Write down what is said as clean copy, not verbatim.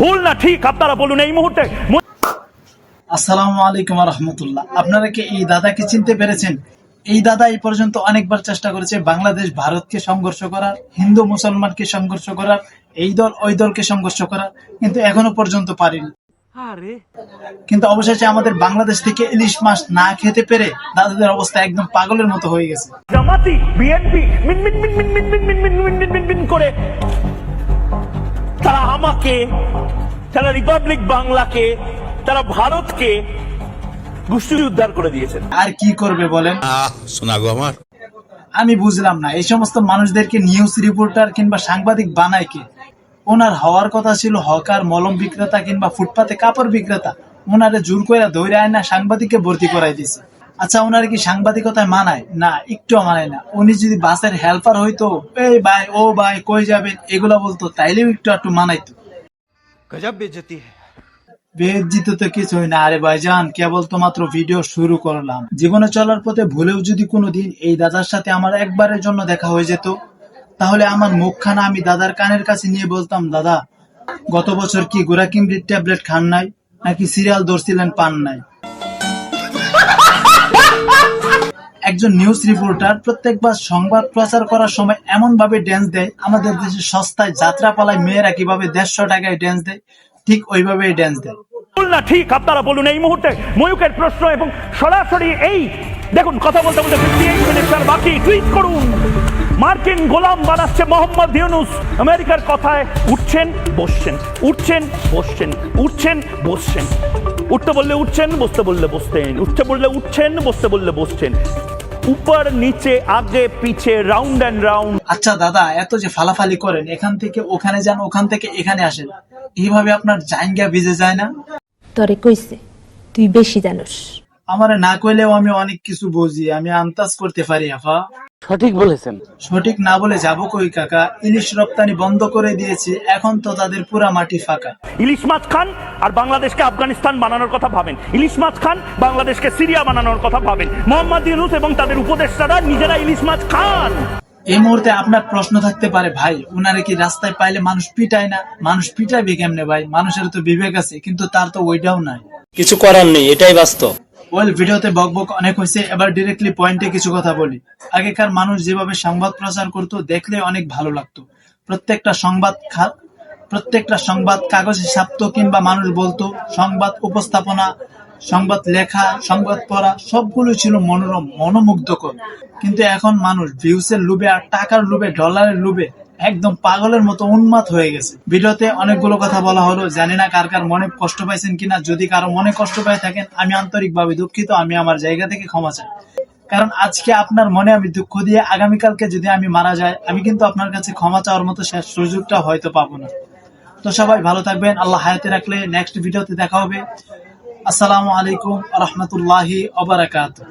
ভুল না ঠিক আপনারা বলুন এই মুহূর্তে। আসসালামু আলাইকুম রহমতুল্লাহ। আপনারা কি এই দাদাকে চিনতে পেরেছেন? এই দাদা এই পর্যন্ত অনেকবার চেষ্টা করেছে বাংলাদেশ ভারতকে সংঘর্ষ করার, হিন্দু মুসলমানকে সংঘর্ষ করার, এই দল ওই দলকে সংঘর্ষ করার, কিন্তু এখনো পর্যন্ত পারেনি। কিন্তু অবশেষে আমাদের বাংলাদেশ থেকে ইলিশ মাছ না খেতে পেরে দাদাদের অবস্থা একদম পাগলের মতো হয়ে গেছে। জামাতি বিএনপি মিন মিন মিন মিন মিন মিন মিন মিন মিন মিন মিন মিন করে তারা আমাকে, তারা রিপাবলিক বাংলাকে, তারা ভারতকে গোষ্ঠী উদ্ধার করে দিয়েছেন। আর কি করবে বলেন? শোনা গো আমার, আমি বুঝলাম না এই সমস্ত মানুষদেরকে নিউজ রিপোর্টার কিংবা সাংবাদিক বানায় কে? ওনার হওয়ার কথা ছিল হকার, মলম বিক্রেতা কিংবা ফুটপাতে কাপড় বিক্রেতা। ওনারে জোর করে ধরে আয় না সাংবাদিককে ভর্তি করাই দিছে। আচ্ছা, ওনারে কি সাংবাদিকতায় মানায়? না, একটুও মানায় না। উনি যদি বাসের হেল্পার হইতো, এই ভাই ও ভাই কই যাবেন এগুলা বলতো, তাইলেও একটু মানাইতো। গজব বেইজ্জতি হ্যায়। বেজ্জিত তো কিছুই না। আরে ভাইজান, কেবল তো মাত্র ভিডিও শুরু করলাম। জীবনে চলার পথে ভুলেও যদি কোনোদিন এই দাদার সাথে আমার একবারের জন্য দেখা হয়ে যেত, তাহলে আমার মুখখানা আমি দাদার কানের কাছে নিয়ে বলতাম, দাদা গত বছর কি গোরা কিমরির ট্যাবলেট খান নাই, নাকি সিরিয়াল ধরছিলেন পান নাই? একজন নিউজ রিপোর্টার প্রত্যেকবার সংবাদ প্রচার করার সময় এমন ভাবে ড্যান্স দেয়, আমাদের দেশে সস্তায় যাত্রা পালায় মেয়েরা কিভাবে 150 টাকায় ড্যান্স দেয়, ঠিক ওইভাবেই ড্যান্স দেয়। ভুল না ঠিক আপনারা বলুন এই মুহূর্তে। ময়ূকের প্রশ্ন এবং সরাসরি এই দেখুন কথা বলতে বলতে 58 মিনিট আর বাকি। টুইট করুন, মার্কিন গোলাম বানাচ্ছে মোহাম্মদ ইউনূস। আমেরিকার কথায় উঠছেন বসছেন, উঠছেন বসছেন, উঠছেন বসছেন। উঠতে বললে উঠছেন, বসতে বললে বসতেন, উঠতে বললে উঠছেন, বসতে বললে বসছেন। উপর নিচে আগে পিছে রাউন্ড অ্যান্ড রাউন্ড। আচ্ছা দাদা, এত যে ফালাফালি করেন, এখান থেকে ওখানে যান, ওখান থেকে এখানে আসেন, এইভাবে আপনার জাইঙ্গা ভিজে যায় না? তরে কইছে তুই বেশি জানোস। আমারে না কইলেও আমি অনেক কিছু বুঝি, আমি আন্দাজ করতে পারি। আফা সঠিক বলেছেন। সঠিক না বলে যাবো কই কাকা? ইলিশ রপ্তানি বন্ধ করে দিয়েছি, এখন তো তাদের পুরা মাটি ফাঁকা। ইলিশ মাছ খান আর বাংলাদেশকে আফগানিস্তান বানানোর কথা ভাবেন, ইলিশ মাছ খান বাংলাদেশকে সিরিয়া বানানোর কথা ভাবেন। মোহাম্মদ ইউনূস এবং তাদের উপদেষ্টারা নিজেরা ইলিশ মাছ খান। এই মুহূর্তে আপনার প্রশ্ন থাকতে পারে, ভাই উনারে কি রাস্তায় পাইলে মানুষ পিটায় না? মানুষ পিটাইবে কেমনে ভাই? মানুষের তো বিবেক আছে, কিন্তু তার তো ওইটাও নাই। কিছু করার নেই, এটাই বাস্তব। ওয়েল, ভিডিওতে বকবক অনেক হয়েছে, এবার ডিরেক্টলি পয়েন্টে কিছু কথা বলি। আগেকার মানুষ যেভাবে সংবাদ প্রচার করতো দেখলে অনেক ভালো লাগতো। প্রত্যেকটা সংবাদ কাগজে ছাপতো কিংবা মানুষ বলতো। সংবাদ উপস্থাপনা, সংবাদ লেখা, সংবাদ পড়া সবগুলো ছিল মনোরম, মনোমুগ্ধকর। কিন্তু এখন মানুষ ভিউসের লোভে আর টাকার লোভে, ডলারের লোভে একদম পাগলের মতো উন্মাদ হয়ে গেছে। ভিডিওতে অনেকগুলো কথা বলা হলো, জানি না কার কার মনে কষ্ট পাইছেন কিনা। যদি কারো মনে কষ্ট পেয়ে থাকেন, আমি আন্তরিকভাবে দুঃখিত, আমি আমার জায়গা থেকে ক্ষমা চাই। কারণ আজকে আপনার মনে আমি দুঃখ দিয়ে আগামীকালকে যদি আমি মারা যাই, আমি কিন্তু আপনার কাছে ক্ষমা চাওয়ার মতো শেষ সুযোগটা হয়তো পাবো না। তো সবাই ভালো থাকবেন, আল্লাহ হায়াতে রাখলে নেক্সট ভিডিওতে দেখা হবে। আসসালামু আলাইকুম রহমতুল্লাহি ওয়া বারাকাতুহু।